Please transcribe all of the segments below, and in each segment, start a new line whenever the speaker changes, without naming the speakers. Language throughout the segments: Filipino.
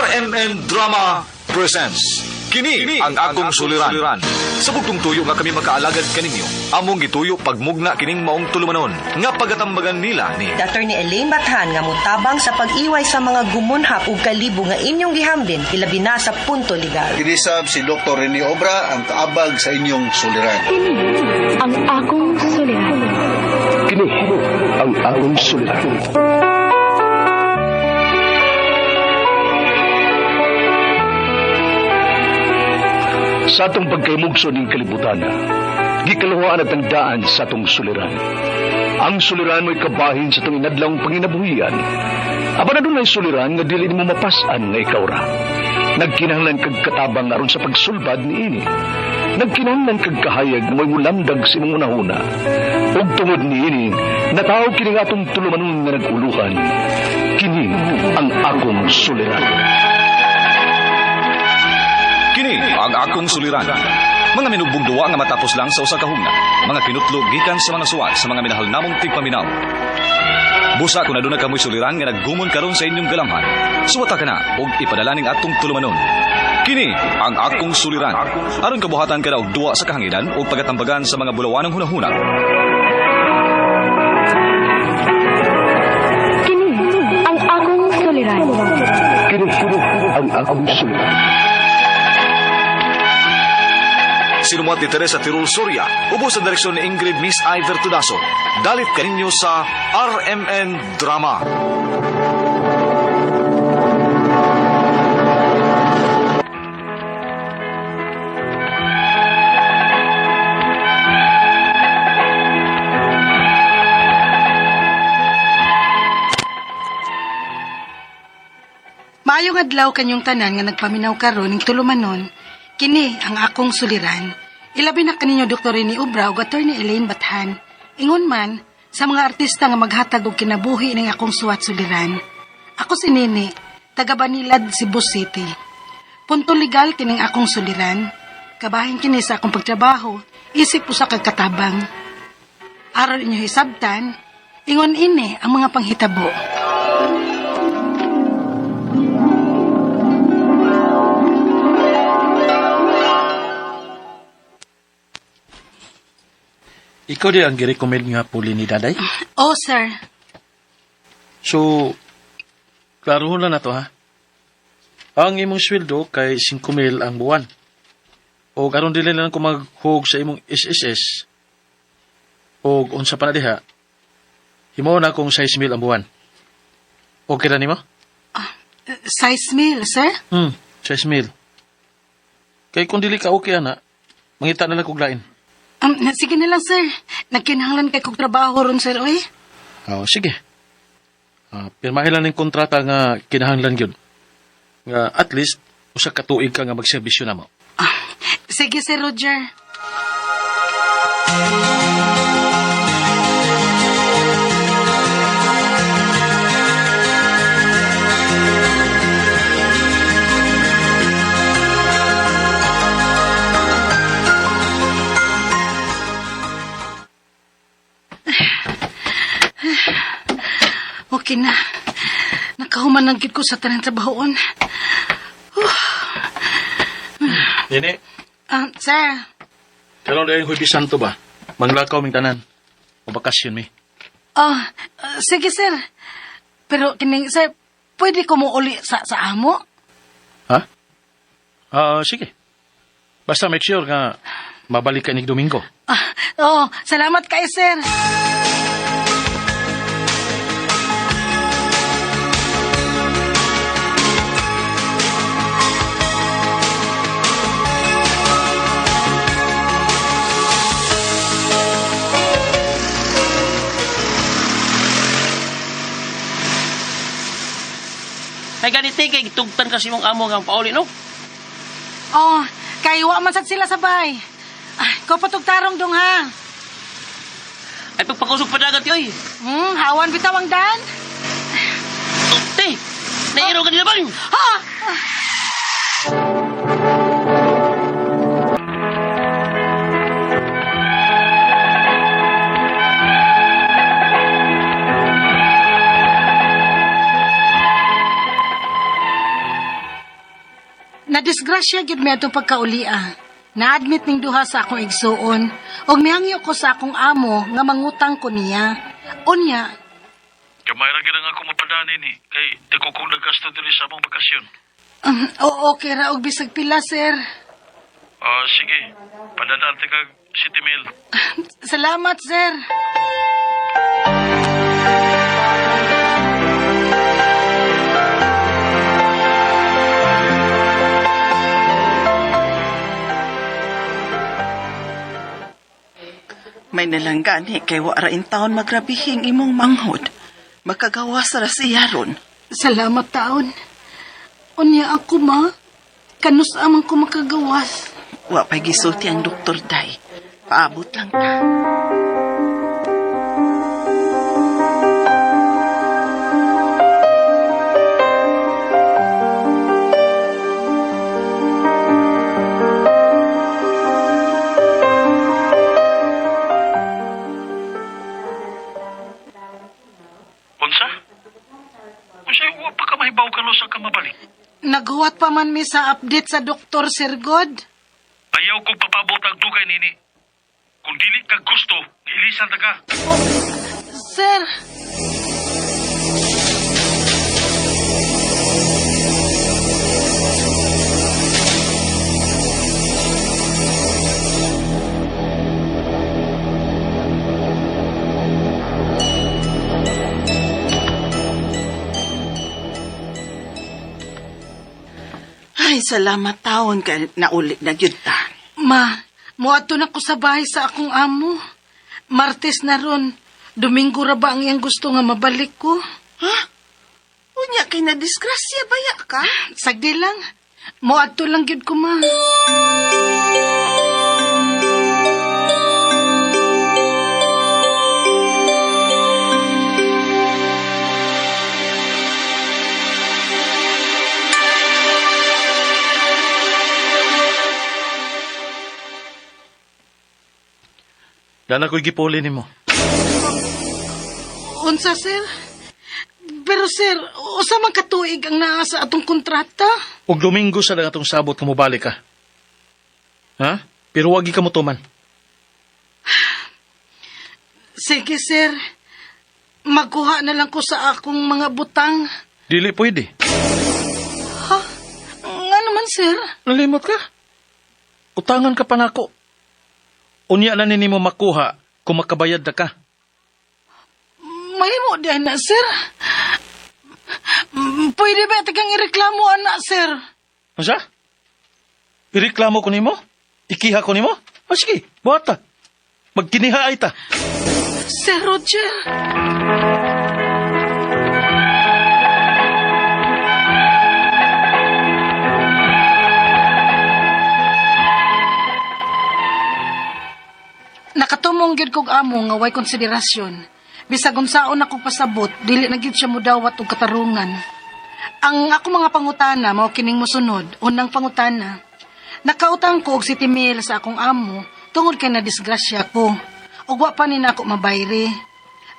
RMN Drama presents Kini ang akong suliran. Sa bugtong tuyo nga kami makaalagad kaninyo, among gituyo pagmugna kining maong tulumanon nga pagatambagan nila ni
Dr. ni Elaine Bathan nga mutabang sa pag-iway sa mga gumunhap ug kalibo nga inyong gihambin ilabi na sa punto legal.
Kinisab si Dr. Rene Obra ang kaabag sa inyong suliran.
Kini ang akong suliran.
Kini ang akong suliran. Sa atong pagkaymugso ng kalibutan, gikaluhaan at ang daan sa atong suliran. Ang suliran mo'y kabahin sa itong inadlang panginabuhian. Aba na doon ay suliran nga dili mo mapasan nga ikaw ra. Nagkinahanglan kag katabang aron sa pagsulbad ni ini. Nagkinahanglan kag kahayag mo'y mulamdag sa imong unahuna. Ug tungod ni ini, natawag kini nga atong tulumanon nga naguluhan. Kini ang akong suliran.
Kini ang akong suliran. Mga minugbong duwa nga matapos lang sa usa ka hugna. Mga kinutlog gikan sa mga suwat sa mga minahal namong tigpaminaw. Busa kung aduna kamoy suliran nga naggumon karon sa inyong galamhan, suwata ka na ug ipadalaning atong tulumanon. Kini ang akong suliran. Aron kabuhatan ka na og duwa sa kahanginan ug pagatambagan sa mga bulawanong hunahuna.
Kini ang akong suliran.
Kini ang akong suliran.
Sinumat ni Teresa Tirul Soria, ubos sa direksyon ni Ingrid Miss Iver Tudaso. Dalit kaninyo sa RMN Drama.
Maayong adlaw kanyong tanan nga nagpaminaw karon ning tulumanon. Kini ang akong suliran. Ilabi na kaninyo Dr. Rene Obra ug Attorney Elaine Bathan. Ingon man sa mga artista nga maghatag og kinabuhi ning akong suwat suliran. Ako si Nini, taga Banilad, Cebu City. Punto legal kining akong suliran. Kabahin kini sa akong pagtrabaho, isip usa ka katabang. Aron inyo hisabtan, ingon ini ang mga panghitabo.
Ikaw di ang girecommend nga puli ni Daday?
Oh, sir.
So, klaro na to ha. Ang imong sweldo kay 5,000 ang buwan. O karon dili lang ko maghug sa imong SSS. O unsa pa na diha, himo na kong 6,000 ang buwan. Okay ra nimo?
Size meal, sir?
6,000. Kay kung dili ka okay ana, mangita na lang kog lain.
Sige na lang, sir. Nagkinahanglan kay kong trabaho ron, sir, oy.
Oh, sige. Pirmahin lang ng kontrata nga kinahanglan yun. Nga at least, usa ka tuig ka nga magserbisyo na mo.
Sige, sir Roger. Okay na. Nakahuman lang gid ko sa tanang trabahoon.
Nene,
Sir.
karon dahil Huwebes Santo ba? Manglakaw ming tanan. O bakasyon mi.
Sige, sir. Pero kining, sir, pwede ko mo uli sa amo?
Ha? Sige. Basta make sure nga mabalik ka ni Domingo.
Salamat kayo, sir.
Ay ganiti kay tugtan kasi mong amo ang pauli no.
Kayo man sad sila sa bahay. Ko patugtarong dong ha.
Ay pagpakusog pa dagat yoy.
Hawan bitaw ang dan.
Te, nairo ka nila ba?
Ha! Nadisgrasya gyud mi atong pagkaulia. Na-admit ning duha sa akong igsuon ug mihangyo ko sa akong amo nga mangutang ko niya. Unya,
Kamay ra gid ang ako mapadani ni kay di ko kung naggasto diri sa among bakasyon.
okay ra og bisag pila, sir.
Sige. Padadante kag City Mail.
Salamat, sir.
May nalanggani kay wara in taon magrabihing imong manghod. Makagawas ra siya ron.
Salamat taon. Unya ako, ma. Kanus amang ko makagawas.
Wa pa'y gisulti ang doktor day. Paabot lang ta.
Unsa? Unsa wa pa ka mahibaw kalo sa ka mabalik?
Naghuwat pa man mi sa update sa Dr. Sirgod.
Ayaw kong papabot ang dugay nini. Kung dili ka gusto, ilisan ta ka.
Sir,
Ay, salamat taon ka nauli na gyud ta.
ma, muadto na ko sa bahay sa akong amo. Martes na ron. Domingo ra ba ang iyang gusto nga mabalik ko?
Ha? Unya kay na disgrasya baya ka?
Sagdi lang. Muadto lang gyud ko, ma.
Dana ko'y gipuli nimo.
Unsa, sir? Pero, sir, usa man katuig ang naa sa atong kontrata?
Og Domingo sa atong sabot kung mobalik ka. Ha? Pero wagi ka mo tuman.
Sige, sir. Magkuha na lang ko sa akong mga butang.
Dili pwede.
Ha? Nga naman, sir.
Nalimot ka. Utangan ka pa nako. Unya na nimo makuha kung makabayad na ka.
Mahimo din na, sir. Pwede ba tagang ireklamo, anak, sir?
Ano siya? Ireklamo ko nimo? Ikiha ko nimo? Sige, buhat ta. Magkiniha ay ta.
Sir Roger. Nakatumong gyud kog amo nga way konsiderasyon. Bisag unsaon ako pasabot, dili na gyud siya mudawat og katarungan. Ang ako mga pangutana mao kining mosunod. Unang pangutana. Nakautang ko og City Mail sa akong amo tungod kay na disgrasya ko. Ug wa pa ni nako mabayri.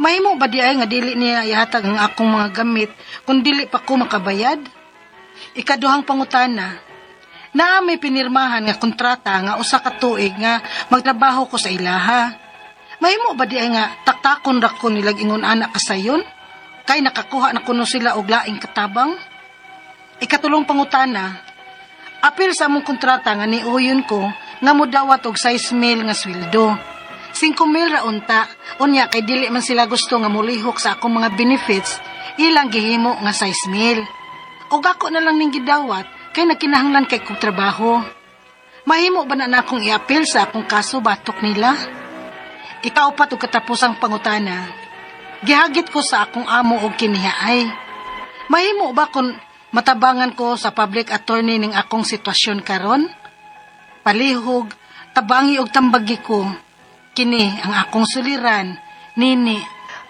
Mahimo ba di ay nga dili niya ihatag ang akong mga gamit kung dili pa ko makabayad? Ikaduhang pangutana. Na may pinirmahan nga kontrata nga usa ka tuig nga magtrabaho ko sa ilaha. Mahimo ba di ay nga taktakon ra ko nilag ingon anak kasayon? Kay nakakuha na kuno sila og laing katabang? Ikatulong pangutana. Apil sa among kontrata nga niuyon ko nga mudawat og 6,000 nga sweldo. 5,000 ra unta. Unya kay dili man sila gusto nga mulihok sa akong mga benefits, ilang gihimo nga 6,000. Og ako na lang ning gidawat kay nagkinahanglan kay kong trabaho. Mahimo ba na akong i-appeal sa akong kaso batok nila? Ikaupat og katapusang pangutana. Gihagit ko sa akong amo og kinihaay. Mahimo ba kung matabangan ko sa public attorney ning akong sitwasyon karon? Palihog, tabangi og tambagi ko. Kini ang akong suliran, nini.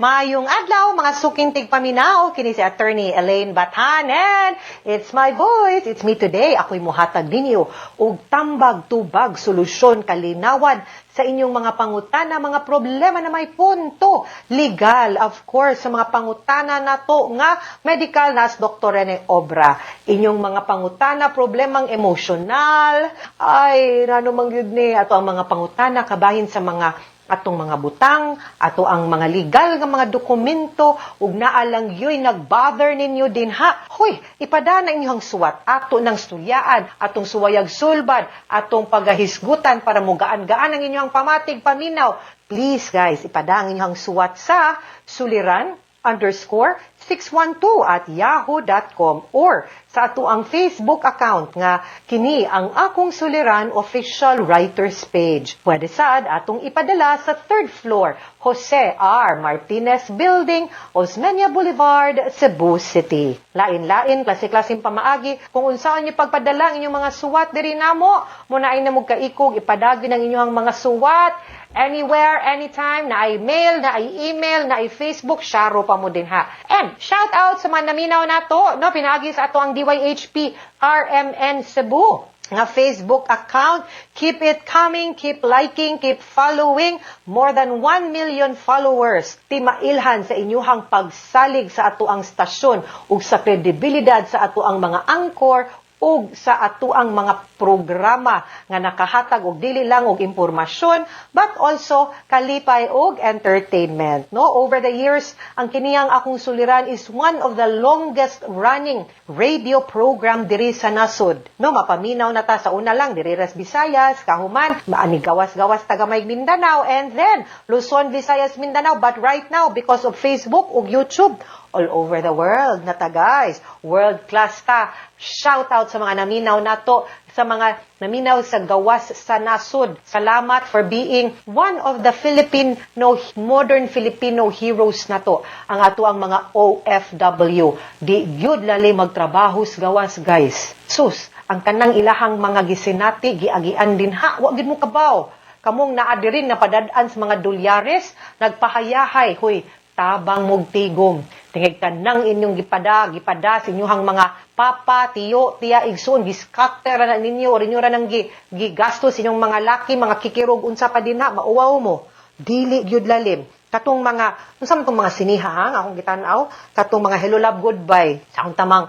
Mayong adlaw, mga suking tigpaminaw, kini si Attorney Elaine Batanen. It's my voice, it's me today. Ako'y muhatag ninyo og tambag-tubag, solusyon, kalinawan sa inyong mga pangutana, mga problema na may punto. Legal, of course, sa mga pangutana na to nga medical nas Dr. Rene Obra. Inyong mga pangutana, problemang emosyonal, ay, ano mang yun ni, ato ang mga pangutana, kabahin sa mga atong mga butang, ato ang mga legal nga mga dokumento, ug naa lang yo'y nag-bother ninyo din ha. Hoy, ipadana inyong suwat, ato ng studyaan, atong suwayag sulbad, atong pagahisgutan para mugaan-gaan ang inyong pamatig paminaw. Please guys, ipadang inyong suwat sa suliran_612@yahoo.com or sa ato ang Facebook account nga kini ang Akong Suliran Official Writers Page. Pwede sad atong ipadala sa 3rd floor, Jose R. Martinez Building, Osmeña Boulevard, Cebu City. Lain-lain, klase-klaseng pamaagi, kung unsaan niyo pagpadala ang inyong mga suwat diri namo, muna ay namog kaikog, ipadagi ng inyong mga suwat, anywhere, anytime, na ay mail, na ay email, na ay Facebook, sharo pa mo din ha. And shout out sa mga naminaw na to, no, pinagi sa ato ang DYHP RMN Cebu nga Facebook account. Keep it coming, keep liking, keep following. More than 1 million followers. Timailhan sa inyuhang pagsalig sa ato ang stasyon ug sa kredibilidad sa ato ang mga angkor ug sa ato ang mga programa nga nakahatag og dili lang og impormasyon but also kalipay og entertainment. No, over the years ang kiniyang Akong Suliran is one of the longest running radio program diri sa nasod. No, mapaminaw na ta sa una lang diri ras Visayas, Kahuman, maani gawas-gawas taga may Mindanao, and then Luzon, Visayas, Mindanao, but right now because of Facebook ug YouTube, all over the world na ta guys. World class ta. Shout out sa mga naminaw nato, sa mga naminaw sa gawas sa nasod. Salamat for being one of the modern Filipino heroes nato. Ang ato ang mga OFW. Di gyud lali magtrabaho sa gawas guys. Sus, ang kanang ilahang mga gisinati, giagian din ha. Wa gid mo kabaw. Kamong naa diri na padad-an sa mga dolyares, nagpahayahay, huy, tabang mog tigom. Tingig kanang inyong gipada sa inyong mga papa, tiyo, tiya, igsoon, giskatter na ninyo, o rinyo ra nang gigastos inyong mga laki, mga kikirog, unsa pa din na, mauwaw mo. Dili gyud lalim. Katong mga, unsa man tong mga siniha, akong gitanaw, katong mga hello love goodbye, sa akong tamang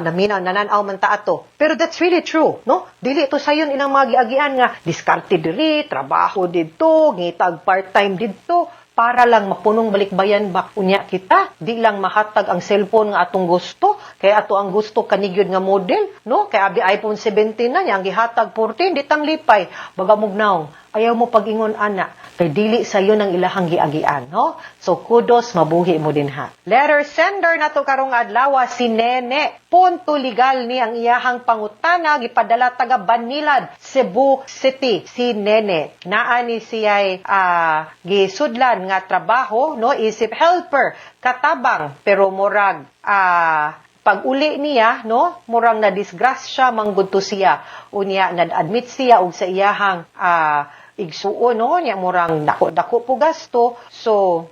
naminaw, nananaw man ta ato. Pero that's really true, no? Dili to sayon ilang mga giagian nga, diskarte diri, trabaho dito, ngitag part-time dito, para lang mapunong balikbayan ba unya kita, di lang mahatag ang cellphone nga atong gusto, kay ato ang gusto kanigyod nga model, no? Kay abi iPhone 17 na niya, ang gihatag 14, di tang lipay, bagamugnaw, ayaw mo pag-ingon ana, kay dili sayo ng ilahang giagian, no? So kudos, mabuhi mo din ha. Letter sender na to karong adlaw si Nene. Punto legal ni ang iyahang pangutana, gipadala taga Banilad, Cebu City, si Nene. Naa ni siya'y gisudlan nga trabaho, no? Isip helper, katabang, pero murag, pag uli niya, no, murang na disgrasya manggudto siya. Unya nad-admit siya og sa iyahang igsuon, no, nya murang dako po gasto. So,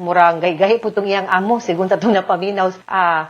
murang gahi-gahi po itong iyang amo, sigun tatong napaminaw,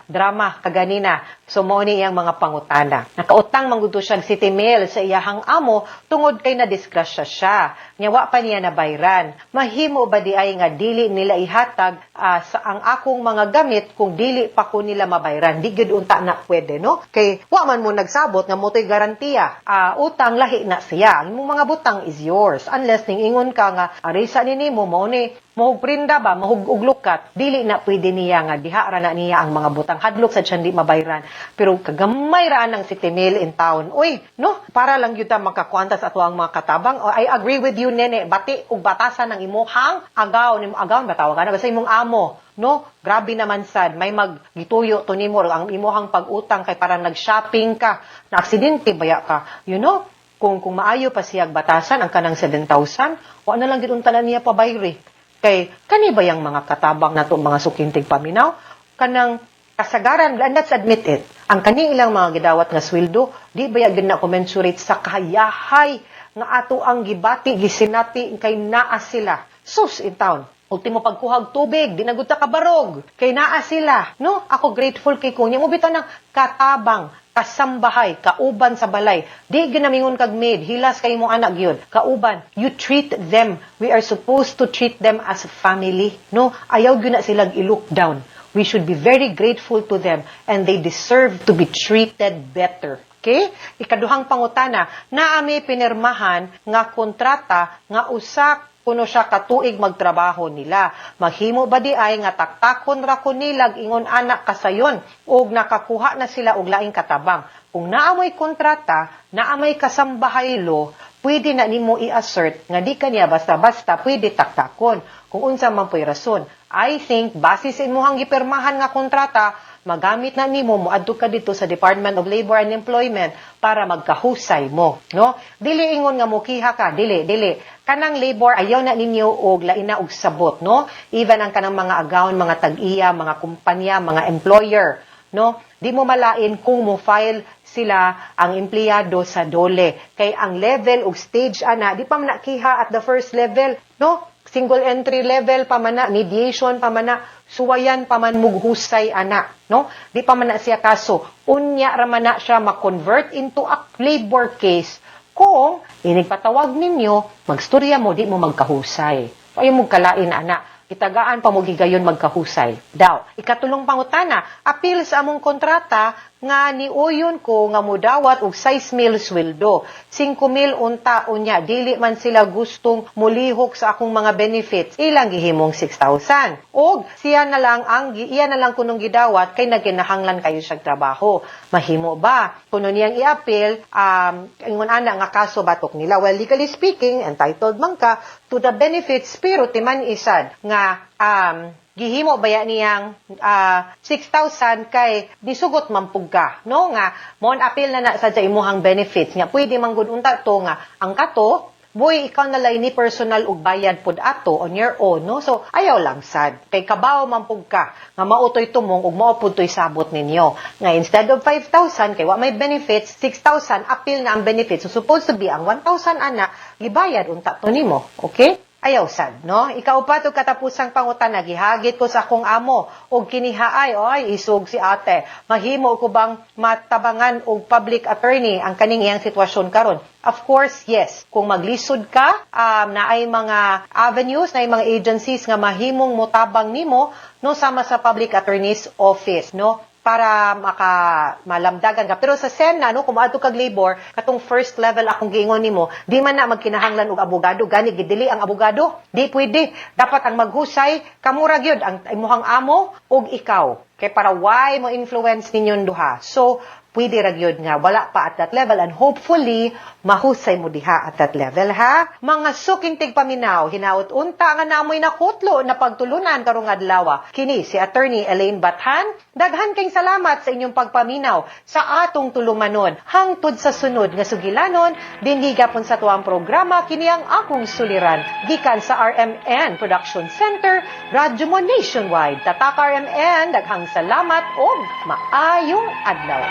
drama kaganina. So, mo ni iyang mga pangutana. Nakautang manggudto siya city mail sa iyahang amo, tungod kay na-disgrasya siya. Nyawa pa niya na bayran. Mahimo ba di ay nga dili nila ihatag sa ang akong mga gamit kung dili pa ko nila mabayran? Di gud unta na pwede, no? Kay wa man mo nagsabot nga motoy garantiya. Utang lahi na siya. Ang imong mga butang is yours. Unless ningingon ka nga arisa nini mo ni mahug prinda ba, mahug og lukat, dili na pwede niya nga diha ra na niya ang mga butang hadlok sa siya di mabayran. Pero kagamay ra ang city mail in town. Uy, no? Para lang gyud ta makakuanta sa ato ang mga katabang. I agree with you, Nene. Bati ug batasan ng imong agaw, batawa ka na sa imong amo. No? Grabe naman sad. May maggituyo to nimo ang imong pag-utang kay para nag-shopping ka. Na aksidente baya ka. You know? Kung maayo pa siyag batasan ang kanang 7,000, wa na lang gid unta na niya pabayri. Kay kani ba yang mga katabang nato mga sukintig paminaw kanang kasagaran, and let's admit it, ang kani ilang mga gidawat nga sweldo di ba gid na commensurate sa kayahay nga ato ang gibati gisinati kay naa sila sus in town. Ultimo pagkuhag tubig, di naguta kabarog. Kay naa sila, no? Ako grateful kay kunya. Mo bitaw ng katabang, kasambahay, kauban sa balay. Di ginamingon kag maid, hilas kay mo anak gyud. Kauban, you treat them. We are supposed to treat them as a family, no? Ayaw gyud na silang i-look down. We should be very grateful to them and they deserve to be treated better. Okay? Ikaduhang pangutana, naami pinirmahan nga kontrata nga usa kuno siya katuig magtrabaho nila. Maghimo ba di ay nga taktakon ra ko nilag ingon anak kasayon og nakakuha na sila og laing katabang. Kung naamay kontrata, naamay kasambahaylo, pwede na nimo i-assert nga di kaniya basta-basta pwede taktakon. Kung unsa man po'y rason. I think base sa imuhang gipirmahan nga kontrata, magamit na nimo moadto ka dito sa Department of Labor and Employment para magkahusay mo, no? Dili ingon nga mukiha ka, dili. Kanang labor ayaw na ninyo og lain na og sabot, no? Even ang kanang mga agawon, mga tag-iya, mga kumpanya, mga employer, no? Di mo malain kung mo file sila ang empleyado sa DOLE. Kay ang level og stage ana, di pa man nakiha at the first level, no? Single entry level pa man na, mediation pa man na, suwayan pa man mughusay ana, no? Di pa man na siya kaso. Unya ra man na siya ma-convert into a labor case kung inigpatawag ninyo, magstorya mo, di mo magkahusay. Ayaw mo kalain ana. Itagaan pa mo gigayon magkahusay. Daw, ikatulong pangutana, appeal sa among kontrata nga niuyon ko nga mudawat og 6,000 sweldo. 5,000 unta unya, dili man sila gustong mulihok sa akong mga benefits. Ilang gihimong 6,000. Og iya na lang kunong gidawat kay naginahanglan kayo sa trabaho. Mahimo ba? Kuno niyang i-appeal, ingon ana nga kaso batok nila. Well, legally speaking, entitled man ka to the benefits pero timan isad nga gihimo baya niyang 6,000 kay disugot mampug ka, no? Nga mon appeal na sa imuhang benefits nga pwede man gud unta to nga ang kato boy ikaw na lay ni personal og bayad pud ato on your own, no? So ayaw lang sad kay kabaw mampug ka nga mautoy tumong ug mao pud toy sabot ninyo nga instead of 5,000 kay wa may benefits 6,000 appeal na ang benefits, so supposed to be ang 1,000 ana gibayad unta to nimo, okay? Ayaw sad, no? Ikaw pa to katapusang pangutana, gihagit ko sa akong amo, og kinihaay, oy, isog si ate. Mahimo ko bang matabangan og public attorney ang kaning iyang sitwasyon karon? Of course, yes. Kung maglisod ka, na ay mga avenues, na ay mga agencies nga mahimong motabang nimo, no, sama sa public attorney's office, no? Para malamdagan ka. Pero sa SENA, no, kung ato kag labor, katong first level akong giingon nimo, di man na magkinahanglan og abogado, gani gidili ang abogado. Di pwede. Dapat ang maghusay, kamura gyud ang imuhang amo og ikaw. Kay para why mo influence ninyong duha. So, pwede ra gyud nga wala pa at that level and hopefully mahusay mo diha at that level, ha? Mga suking tigpaminaw, hinaut unta nga namoy nakutlo na pagtulunan karong adlaw. Kini si Attorney Elaine Bathan. Daghan kayong salamat sa inyong pagpaminaw sa atong tulumanon. Hangtod sa sunod nga sugilanon, dinhi gapon sa tuwang programa kini ang akong suliran gikan sa RMN Production Center, Radyo mo Nationwide. Tatak RMN, daghang salamat ug maayong adlaw.